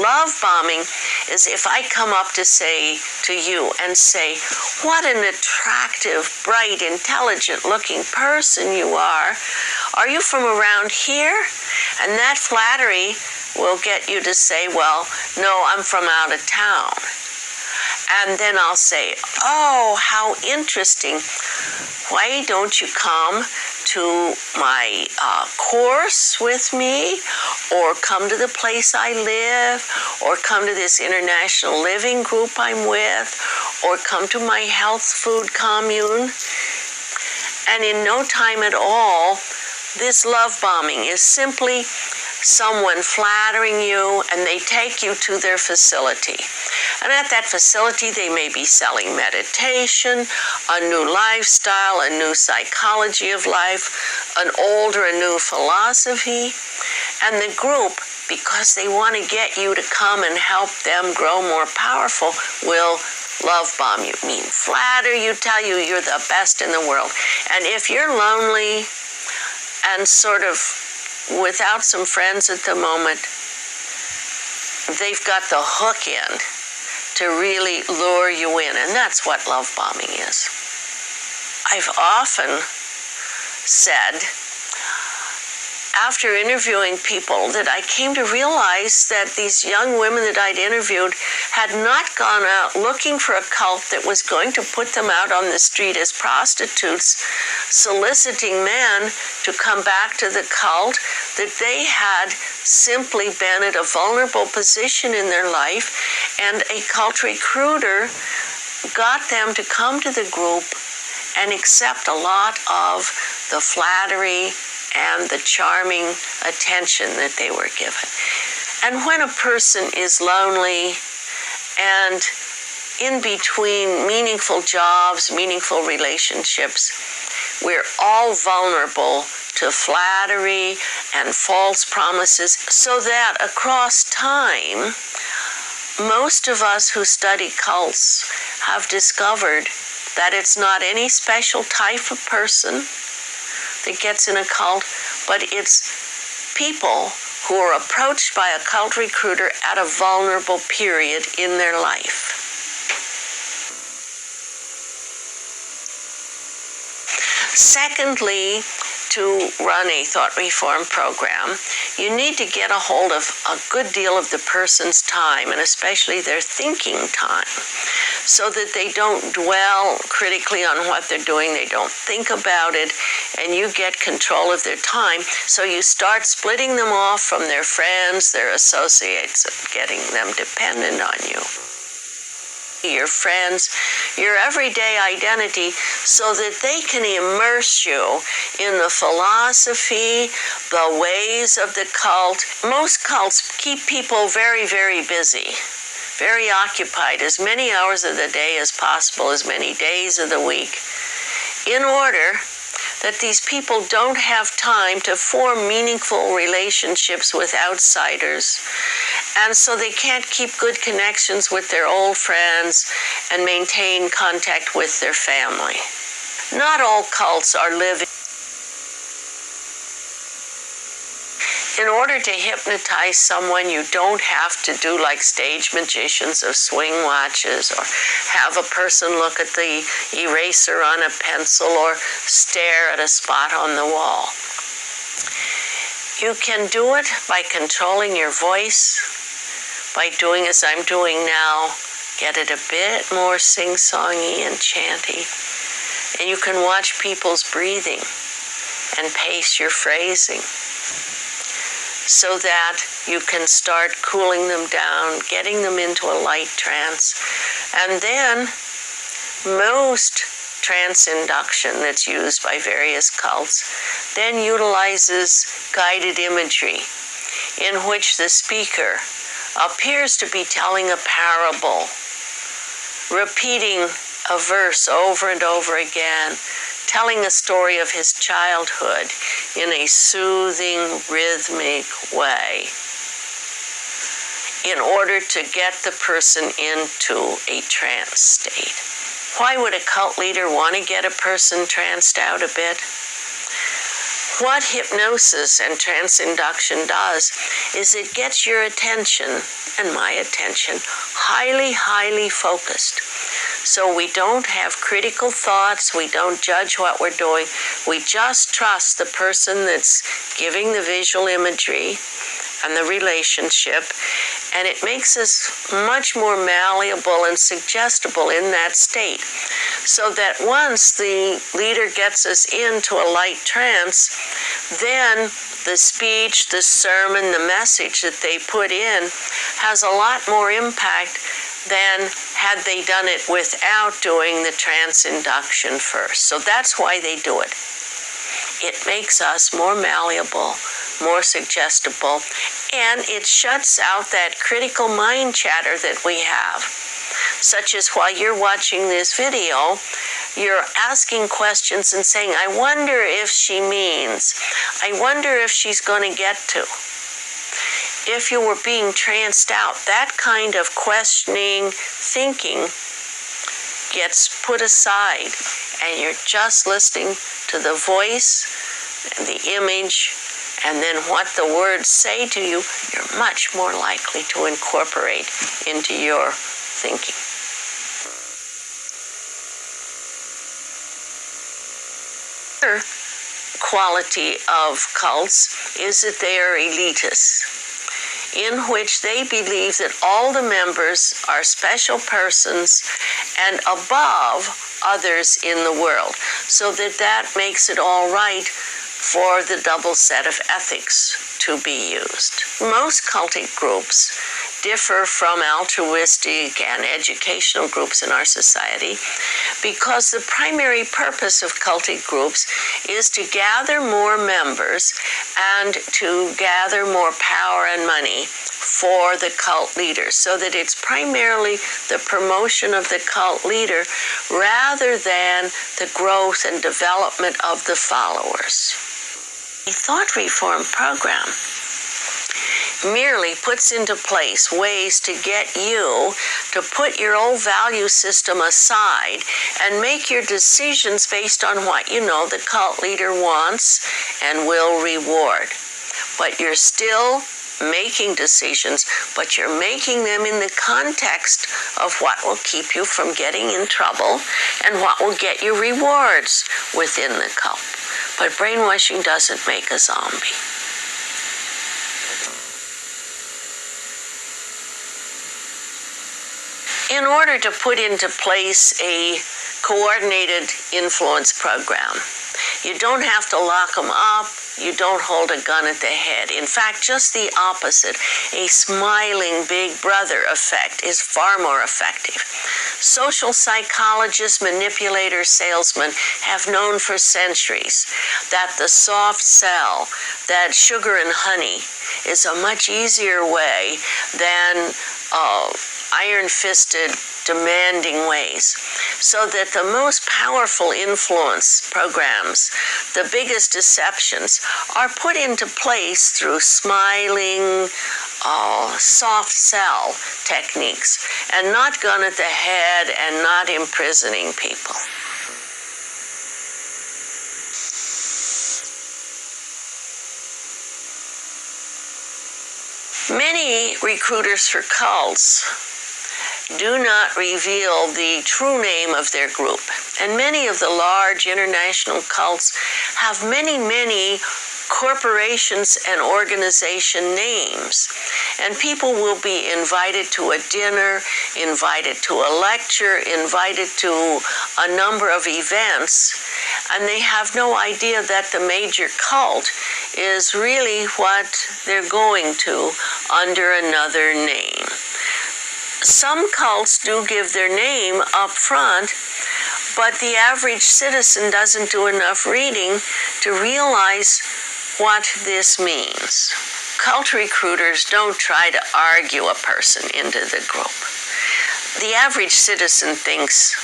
Love bombing is if I come up to you and say, what an attractive, bright, intelligent-looking person you are. Are you from around here? And that flattery will get you to say, well, no, I'm from out of town. And then I'll say, oh, how interesting. Why don't you come to my course with me, or come to the place I live, or come to this international living group I'm with, or come to my health food commune? And in no time at all, this love bombing is simply someone flattering you, and they take you to their facility. And at that facility, they may be selling meditation, a new lifestyle, a new psychology of life, an old or a new philosophy. And the group, because they want to get you to come and help them grow more powerful, will love bomb you, mean flatter you, tell you you're the best in the world. And if you're lonely and sort of without some friends at the moment, they've got the hook in to really lure you in, and that's what love bombing is. I've often said, after interviewing people, that I came to realize that these young women that I'd interviewed had not gone out looking for a cult that was going to put them out on the street as prostitutes, soliciting men to come back to the cult, that they had simply been at a vulnerable position in their life, and a cult recruiter got them to come to the group and accept a lot of the flattery and the charming attention that they were given. And when a person is lonely and in between meaningful jobs, meaningful relationships, we're all vulnerable to flattery and false promises, so that across time, most of us who study cults have discovered that it's not any special type of person that gets in a cult, but it's people who are approached by a cult recruiter at a vulnerable period in their life. Secondly, to run a thought reform program, you need to get a hold of a good deal of the person's time, and especially their thinking time, so that they don't dwell critically on what they're doing, they don't think about it, and you get control of their time. So you start splitting them off from their friends, their associates, and getting them dependent on you. Your friends, your everyday identity, so that they can immerse you in the philosophy, the ways of the cult. Most cults keep people very, very busy, very occupied, as many hours of the day as possible, as many days of the week, in order that these people don't have time to form meaningful relationships with outsiders, and so they can't keep good connections with their old friends and maintain contact with their family. Not all cults are living. In order to hypnotize someone, you don't have to do like stage magicians of swing watches, or have a person look at the eraser on a pencil, or stare at a spot on the wall. You can do it by controlling your voice, by doing as I'm doing now, get it a bit more sing-songy and chanty. And you can watch people's breathing and pace your phrasing, so that you can start cooling them down, getting them into a light trance. And then most trance induction that's used by various cults then utilizes guided imagery, in which the speaker appears to be telling a parable, repeating a verse over and over again, telling a story of his childhood in a soothing, rhythmic way, in order to get the person into a trance state. Why would a cult leader want to get a person tranced out a bit? What hypnosis and trance induction does is it gets your attention and my attention highly, highly focused. So we don't have critical thoughts, we don't judge what we're doing, we just trust the person that's giving the visual imagery and the relationship, and it makes us much more malleable and suggestible in that state. So that once the leader gets us into a light trance, then the speech, the sermon, the message that they put in has a lot more impact than had they done it without doing the trance induction first. So that's why they do it. It makes us more malleable, more suggestible, and it shuts out that critical mind chatter that we have. Such as while you're watching this video, you're asking questions and saying, I wonder if she means, I wonder if she's going to get to. If you were being tranced out, that kind of questioning, thinking gets put aside, and you're just listening to the voice and the image, and then what the words say to you, you're much more likely to incorporate into your thinking. Another quality of cults is that they are elitist, in which they believe that all the members are special persons and above others in the world, so that makes it all right for the double set of ethics to be used. Most cultic groups differ from altruistic and educational groups in our society because the primary purpose of cultic groups is to gather more members and to gather more power and money for the cult leader, so that it's primarily the promotion of the cult leader rather than the growth and development of the followers. A thought reform program merely puts into place ways to get you to put your old value system aside and make your decisions based on what you know the cult leader wants and will reward. But you're still making decisions, but you're making them in the context of what will keep you from getting in trouble and what will get you rewards within the cult. But brainwashing doesn't make a zombie. In order to put into place a coordinated influence program, you don't have to lock them up. You don't hold a gun at the head. In fact, just the opposite. A smiling big brother effect is far more effective. Social psychologists, manipulators, salesmen have known for centuries that the soft sell, that sugar and honey, is a much easier way than iron-fisted, demanding ways, so that the most powerful influence programs, the biggest deceptions, are put into place through smiling, soft sell techniques, and not gun at the head and not imprisoning people. Many recruiters for cults do not reveal the true name of their group. And many of the large international cults have many corporations and organization names. And people will be invited to a dinner, invited to a lecture, invited to a number of events, and they have no idea that the major cult is really what they're going to under another name. Some cults do give their name up front, but the average citizen doesn't do enough reading to realize what this means. Cult recruiters don't try to argue a person into the group. The average citizen thinks,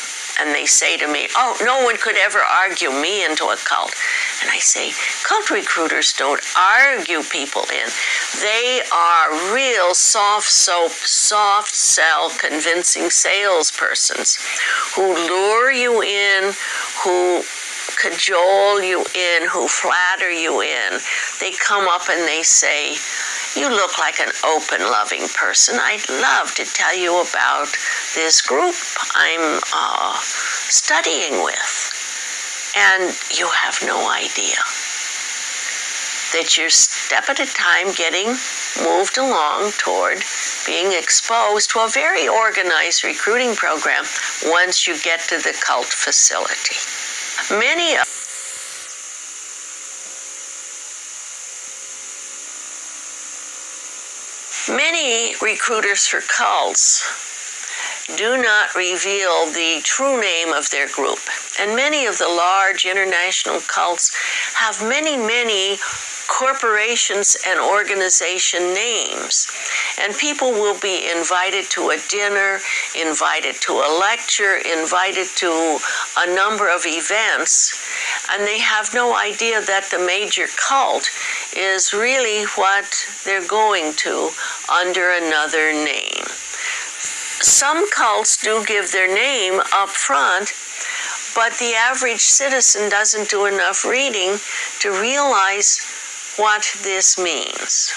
and they say to me, oh, no one could ever argue me into a cult. And I say, cult recruiters don't argue people in. They are real soft soap, soft sell, convincing salespersons who lure you in, who cajole you in, who flatter you in, they come up and they say, you look like an open, loving person. I'd love to tell you about this group I'm studying with. And you have no idea that you're step at a time getting moved along toward being exposed to a very organized recruiting program once you get to the cult facility. Many recruiters for cults do not reveal the true name of their group. And many of the large international cults have many corporations and organization names. And people will be invited to a dinner, invited to a lecture, invited to a number of events, and they have no idea that the major cult is really what they're going to under another name. Some cults do give their name up front, but the average citizen doesn't do enough reading to realize what this means.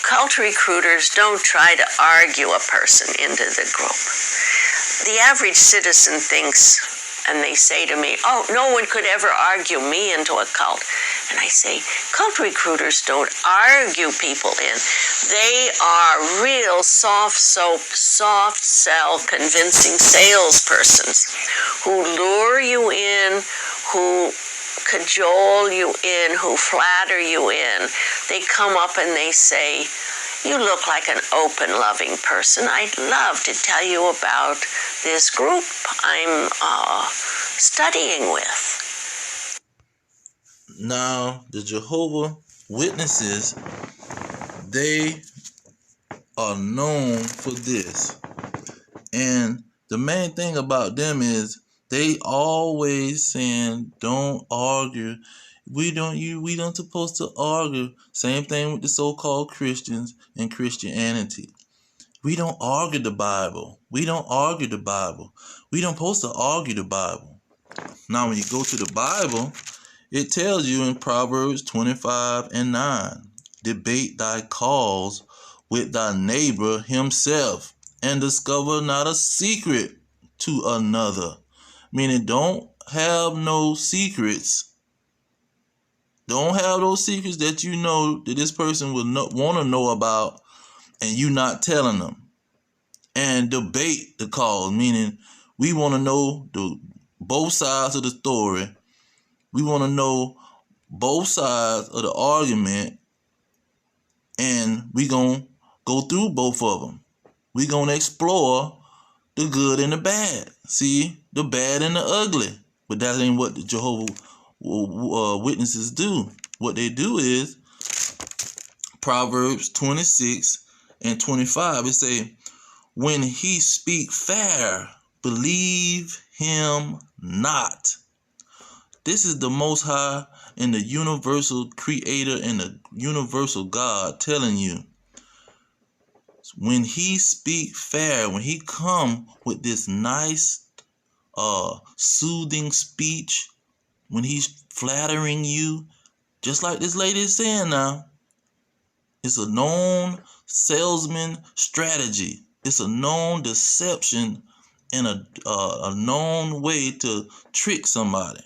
Cult recruiters don't try to argue a person into the group. The average citizen thinks, and they say to me, oh, no one could ever argue me into a cult. And I say, cult recruiters don't argue people in. They are real soft sell, convincing salespersons who lure you in, who cajole you in, who flatter you in. They come up and they say, you look like an open, loving person. I'd love to tell you about this group I'm studying with. Now, the Jehovah Witnesses, they are known for this. And the main thing about them is they always saying, don't argue. We don't supposed to argue. Same thing with the so-called Christians and Christianity. We don't argue the Bible. We don't argue the Bible. We don't supposed to argue the Bible. Now, when you go to the Bible, it tells you in Proverbs 25:9, debate thy cause with thy neighbor himself, and discover not a secret to another. Meaning, don't have no secrets. Don't have those secrets that you know that this person will want to know about, and you not telling them. And debate the cause, meaning we want to know both sides of the story. We want to know both sides of the argument, and we going to go through both of them. We going to explore the good and the bad. See, the bad and the ugly. But that ain't what the Jehovah Witnesses do. What they do is Proverbs 26:25. It say, when he speak fair, believe him not. This is the Most High and the universal creator and the universal God telling you. When he speak fair, when he come with this nice, soothing speech, when he's flattering you, just like this lady is saying now, it's a known salesman strategy. It's a known deception and a known way to trick somebody.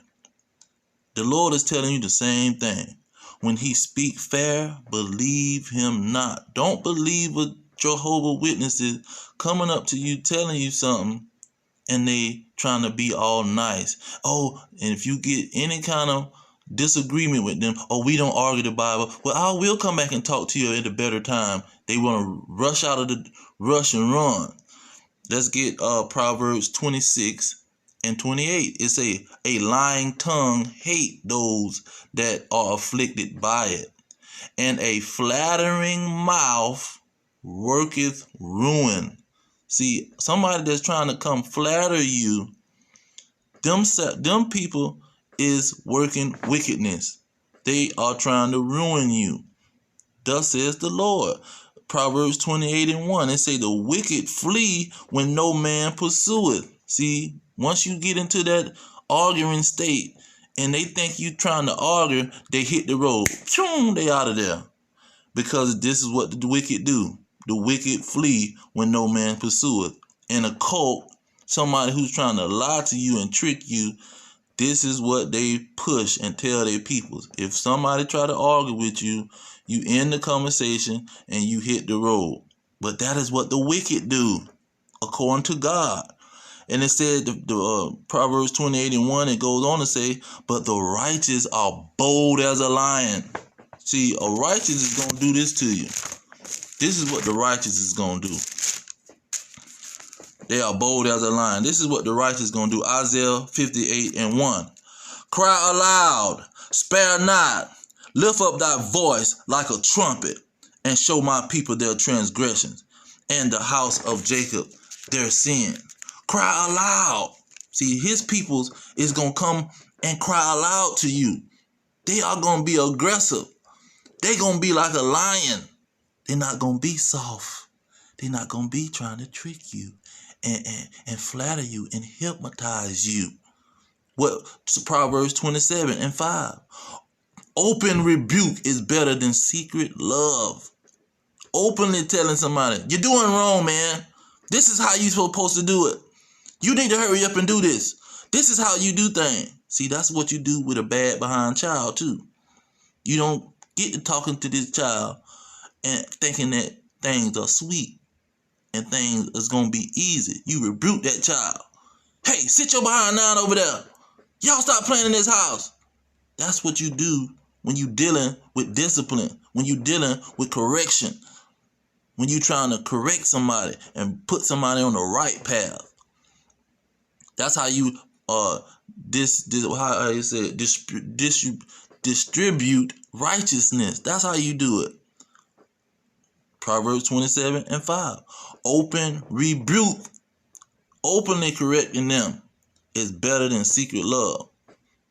The Lord is telling you the same thing. When he speak fair, believe him not. Don't believe a Jehovah Witnesses coming up to you telling you something and they trying to be all nice. Oh, and if you get any kind of disagreement with them, oh, we don't argue the Bible. Well, I will come back and talk to you at a better time. They want to rush out of the rush and run. Let's get Proverbs 26:28. It say, a lying tongue hate those that are afflicted by it, and a flattering mouth worketh ruin. See, somebody that's trying to come flatter you, them people is working wickedness. They are trying to ruin you. Thus says the Lord. Proverbs 28:1. It say the wicked flee when no man pursueth. See, once you get into that arguing state and they think you trying to argue, they hit the road. Choom, they out of there. Because this is what the wicked do. The wicked flee when no man pursueth. In a cult, somebody who's trying to lie to you and trick you, this is what they push and tell their peoples. If somebody try to argue with you, you end the conversation and you hit the road. But that is what the wicked do, according to God. And it said, the Proverbs 28:1, it goes on to say, but the righteous are bold as a lion. See, a righteous is going to do this to you. This is what the righteous is going to do. They are bold as a lion. This is what the righteous is going to do. Isaiah 58:1. Cry aloud, spare not. Lift up thy voice like a trumpet, and show my people their transgressions, and the house of Jacob their sin. Cry aloud. See, his peoples is going to come and cry aloud to you. They are going to be aggressive. They're going to be like a lion. They're not going to be soft. They're not going to be trying to trick you and flatter you and hypnotize you. What Proverbs 27:5. Open rebuke is better than secret love. Openly telling somebody, you're doing wrong, man. This is how you're supposed to do it. You need to hurry up and do this. This is how you do things. See, that's what you do with a bad behind child, too. You don't get to talking to this child and thinking that things are sweet and things is going to be easy. You rebuke that child. Hey, sit your behind down over there. Y'all stop playing in this house. That's what you do when you dealing with discipline, when you dealing with correction, when you trying to correct somebody and put somebody on the right path. That's how you distribute righteousness. That's how you do it. Proverbs 27:5. Open rebuke, openly correcting them, is better than secret love.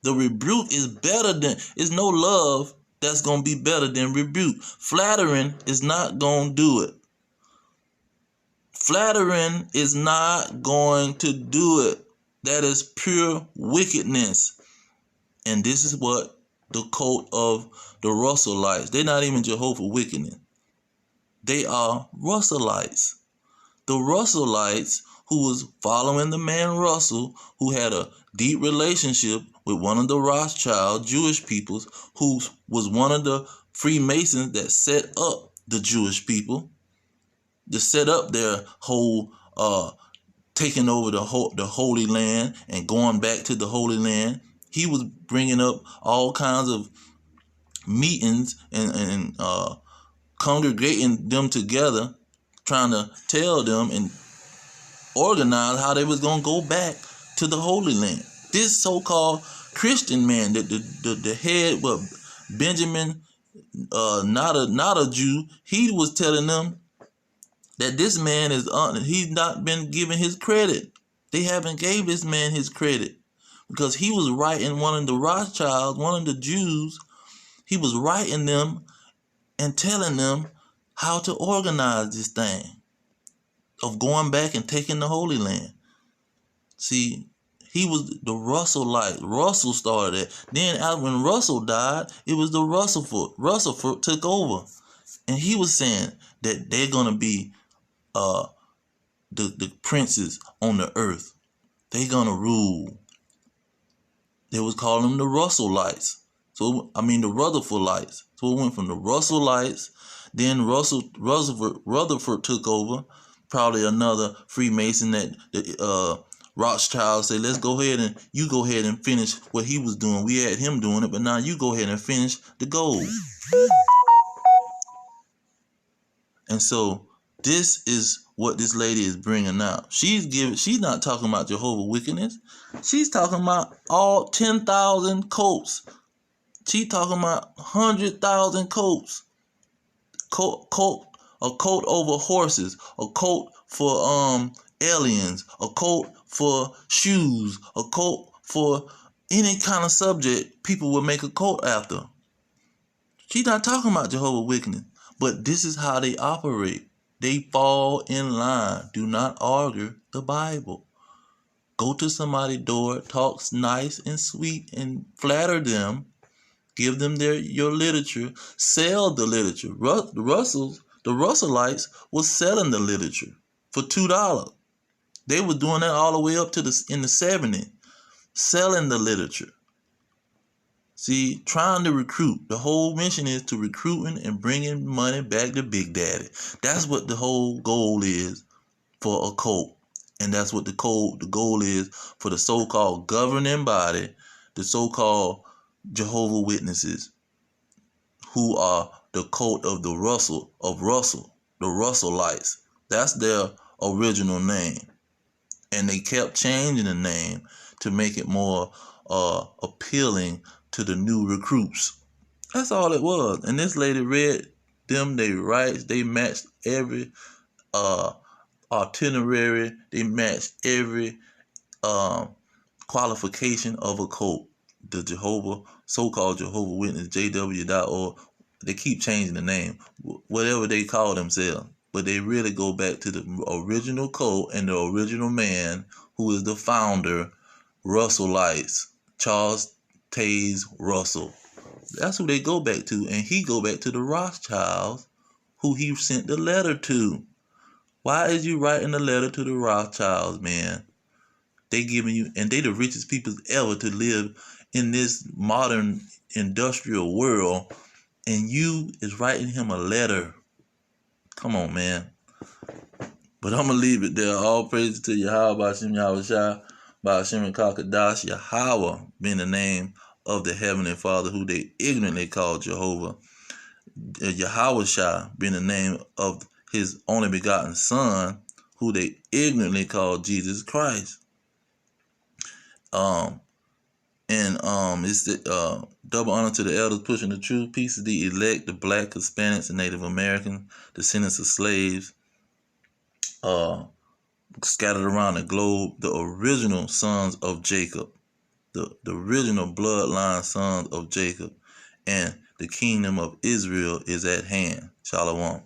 The rebuke is better than, it's no love that's going to be better than rebuke. Flattering is not going to do it. Flattering is not going to do it. That is pure wickedness. And this is what the cult of the Russellites, they're not even Jehovah wickedness. They are Russellites. The Russellites, who was following the man Russell, who had a deep relationship with one of the Rothschild Jewish peoples, who was one of the Freemasons that set up the Jewish people, to set up their whole taking over the Holy Land and going back to the Holy Land. He was bringing up all kinds of meetings and congregating them together, trying to tell them and organize how they was going to go back to the Holy Land. This so-called Christian man, the head, Benjamin, not a Jew, he was telling them that this man is he's not been given his credit. They haven't gave this man his credit because he was writing one of the Rothschilds, one of the Jews. He was writing them and telling them how to organize this thing of going back and taking the Holy Land. See, he was the Russellite. Russell started it. Then when Russell died, it was the Russellfoot. Russellfoot took over. And he was saying that they're going to be the princes on the earth. They're going to rule. They was calling them the Russellites. So, I mean, the Rutherfordites. So it went from the Russellites, then Rutherford took over, probably another Freemason that the Rothschild said, let's go ahead and you go ahead and finish what he was doing. We had him doing it, but now you go ahead and finish the gold. And so this is what this lady is bringing out. She's not talking about Jehovah wickedness. She's talking about all 10,000 cults. She's talking about 100,000 cults. A cult over horses, a cult for aliens, a cult for shoes, a cult for any kind of subject people would make a cult after. She's not talking about Jehovah wickedness, but this is how they operate. They fall in line. Do not argue the Bible. Go to somebody's door, talk nice and sweet and flatter them. Give them your literature. Sell the literature. The Russellites was selling the literature for $2. They were doing that all the way up to in the 70s. Selling the literature. See, trying to recruit. The whole mission is to recruiting and bringing money back to Big Daddy. That's what the whole goal is for a cult. And that's what the goal is for the so-called governing body, the so-called Jehovah Witnesses, who are the cult of the Russell, the Russellites. That's their original name. And they kept changing the name to make it more appealing to the new recruits. That's all it was. And this lady read them their rights. They matched every itinerary. They matched every qualification of a cult. The so-called Jehovah Witness, JW.org. They keep changing the name, whatever they call themselves. But they really go back to the original cult and the original man who is the founder, Russellites, Charles Taze Russell. That's who they go back to. And he go back to the Rothschilds, who he sent the letter to. Why is you writing the letter to the Rothschilds, man? They giving you, and they the richest people ever to live in this modern industrial world, and you is writing him a letter. Come on, man. But I'm going to leave it there. All praises to Yahweh, Ba'ashem Yahushua, Ba'ashem Kakadash, Yahweh being the name of the Heavenly Father, who they ignorantly call Jehovah. Yahushua being the name of his only begotten Son, who they ignorantly call Jesus Christ. It's the double honor to the elders pushing the truth. Peace to the elect, the black, Hispanics, and Native Americans, descendants of slaves, scattered around the globe, the original sons of Jacob, the original bloodline sons of Jacob, and the kingdom of Israel is at hand. Shalom.